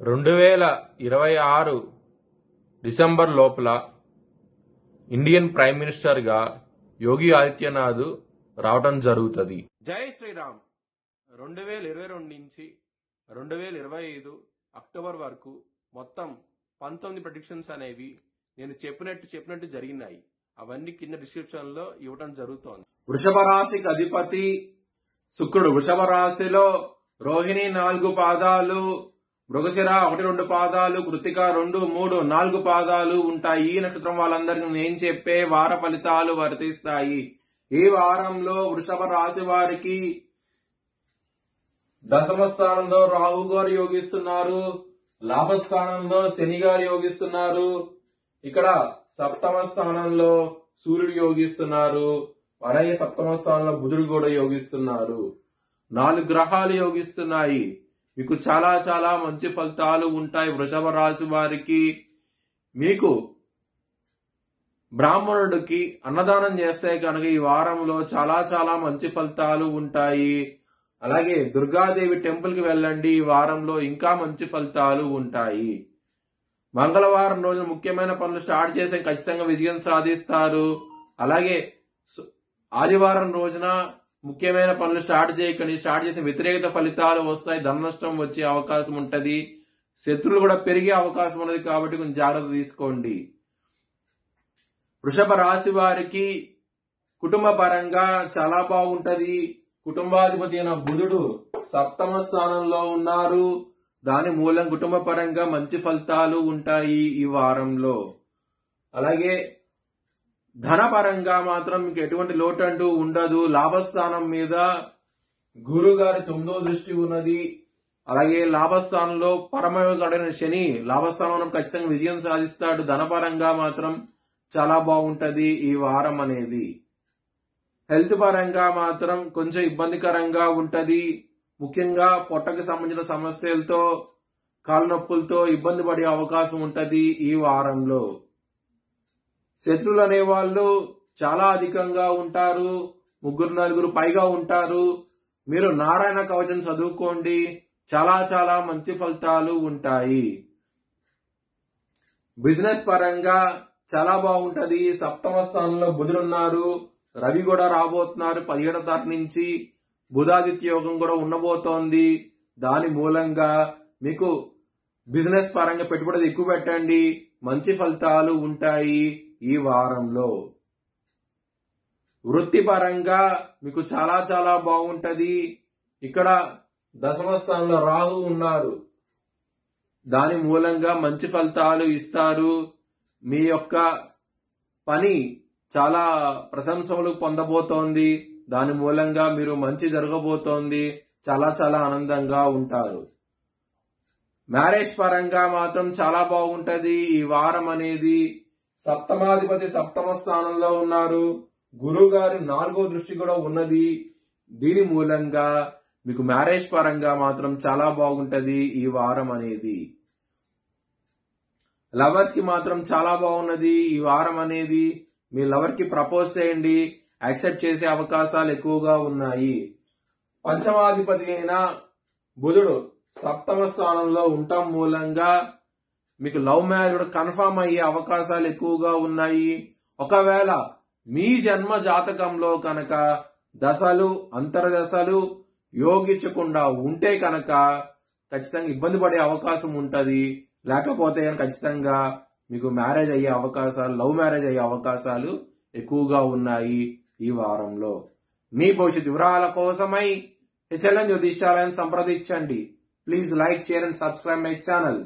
2026 December లోపల Indian prime మినిస్టర్గా యోగి ఆదిత్యనాథ్ రావడం జరుగుతుంది. జై శ్రీరామ్. 2022 నుంచి 2025 అక్టోబర్ వరకు మొత్తం 19 ప్రెడిక్షన్స్ అనేవి నేను చెప్పినట్టు జరిగినాయి. అవన్నీ కింద డిస్క్రిప్షన్ లో ఇవ్వడం జరుగుతోంది. వృషభ రాశికి అధిపతి శుక్రుడు. వృషభ రాశిలో రోహిణి 4 పాదాలు, మృగశిర 1-2 పాదాలు, కృతిక 2, 3, 4 పాదాలు ఉంటాయి. ఈ నక్షత్రం వాళ్ళందరికీ నేను చెప్పే వార ఫలితాలు వర్తిస్తాయి. ఈ వారంలో వృషభ రాశి వారికి దశమ స్థానంలో రాహు గారు యోగిస్తున్నారు, లాభస్థానంలో శని గారు యోగిస్తున్నారు, ఇక్కడ సప్తమ స్థానంలో సూర్యుడు యోగిస్తున్నారు, అలాగే సప్తమ స్థానంలో బుధుడు కూడా యోగిస్తున్నారు. 4 గ్రహాలు యోగిస్తున్నాయి. మీకు చాలా చాలా మంచి ఫలితాలు ఉంటాయి. వృషభ రాశి వారికి మీకు బ్రాహ్మణుడికి అన్నదానం చేస్తే కనుక ఈ వారంలో చాలా చాలా మంచి ఫలితాలు ఉంటాయి. అలాగే దుర్గాదేవి టెంపుల్ కి వెళ్ళండి. ఈ వారంలో ఇంకా మంచి ఫలితాలు ఉంటాయి. మంగళవారం రోజు ముఖ్యమైన పనులు స్టార్ట్ చేస్తే ఖచ్చితంగా విజయం సాధిస్తారు. అలాగే ఆదివారం రోజున ముఖ్యమైన పనులు స్టార్ట్ చేసిన వ్యతిరేకత ఫలితాలు వస్తాయి. ధన నష్టం వచ్చే అవకాశం ఉంటది. శత్రువులు కూడా పెరిగే అవకాశం ఉన్నది కాబట్టి కొంచెం జాగ్రత్త తీసుకోండి. వృషభ రాశి వారికి కుటుంబ పరంగా చాలా బాగుంటది. కుటుంబాధిపతి అయిన బుధుడు సప్తమ స్థానంలో ఉన్నారు. దాని మూలం కుటుంబ పరంగా మంచి ఫలితాలు ఉంటాయి ఈ వారంలో. అలాగే ధనపరంగా మాత్రం మీకు ఎటువంటి లోటు అంటూ ఉండదు. లాభస్థానం మీద గురువు గారి 9వ దృష్టి ఉన్నది. అలాగే లాభస్థానంలో పరమయోగుడైన శని లాభస్థానంలో ఖచ్చితంగా విజయం సాధిస్తాడు. ధనపరంగా మాత్రం చాలా బాగుంటది ఈ వారం అనేది. హెల్త్ పరంగా మాత్రం కొంచెం ఇబ్బందికరంగా ఉంటది. ముఖ్యంగా పొట్టకి సంబంధించిన సమస్యలతో, కాలు నొప్పులతో ఇబ్బంది పడే అవకాశం ఉంటది ఈ వారంలో. శత్రువులు అనేవాళ్ళు చాలా అధికంగా ఉంటారు. 3-4 పైగా ఉంటారు. మీరు నారాయణ కవచం చదువుకోండి. చాలా చాలా మంచి ఫలితాలు ఉంటాయి. బిజినెస్ పరంగా చాలా బాగుంటది. సప్తమ స్థానంలో బుధుడున్నారు, రవి కూడా రాబోతున్నారు. 17వ తారీఖు నుంచి బుధాదిత్య యోగం కూడా ఉండబోతోంది. దాని మూలంగా మీకు బిజినెస్ పరంగా పెట్టుబడులు ఎక్కువ పెట్టండి. మంచి ఫలితాలు ఉంటాయి ఈ వారంలో. వృత్తిపరంగా మీకు చాలా చాలా బాగుంటది. ఇక్కడ దశమ స్థానంలో రాహు ఉన్నారు. దాని మూలంగా మంచి ఫలితాలు ఇస్తారు. మీ యొక్క పని చాలా ప్రశంసలు పొందబోతోంది. దాని మూలంగా మీరు మంచి జరగబోతోంది. చాలా చాలా ఆనందంగా ఉంటారు. మ్యారేజ్ పరంగా మాత్రం చాలా బాగుంటది ఈ వారం అనేది. సప్తమాధిపతి సప్తమ స్థానంలో ఉన్నారు. గురువు గారి 4వ దృష్టి కూడా ఉన్నది. దీని మూలంగా మీకు మ్యారేజ్ పరంగా మాత్రం చాలా బాగుంటది ఈ వారం అనేది. లవర్స్ కి మాత్రం చాలా బాగున్నది ఈ వారం అనేది. మీ లవర్ కి ప్రపోజ్ చేయండి. యాక్సెప్ట్ చేసే అవకాశాలు ఎక్కువగా ఉన్నాయి. పంచమాధిపతి అయిన బుధుడు సప్తమ స్థానంలో ఉండటం మూలంగా మీకు లవ్ మ్యారేజ్ కూడా కన్ఫర్మ్ అయ్యే అవకాశాలు ఎక్కువగా ఉన్నాయి. ఒకవేళ మీ జన్మ జాతకంలో కనుక దశలు అంతర్దశలు యోగించకుండా ఉంటే కనుక ఖచ్చితంగా ఇబ్బంది పడే అవకాశం ఉంటది. లేకపోతే ఖచ్చితంగా మీకు మ్యారేజ్ అయ్యే అవకాశాలు, లవ్ మ్యారేజ్ అయ్యే అవకాశాలు ఎక్కువగా ఉన్నాయి ఈ వారంలో. మీ భవిష్యత్ వివరాల కోసమై హెచ్ఎల్ఎన్ జ్యోతిష్యాలయాన్ని సంప్రదించండి. Please like, share and subscribe my channel.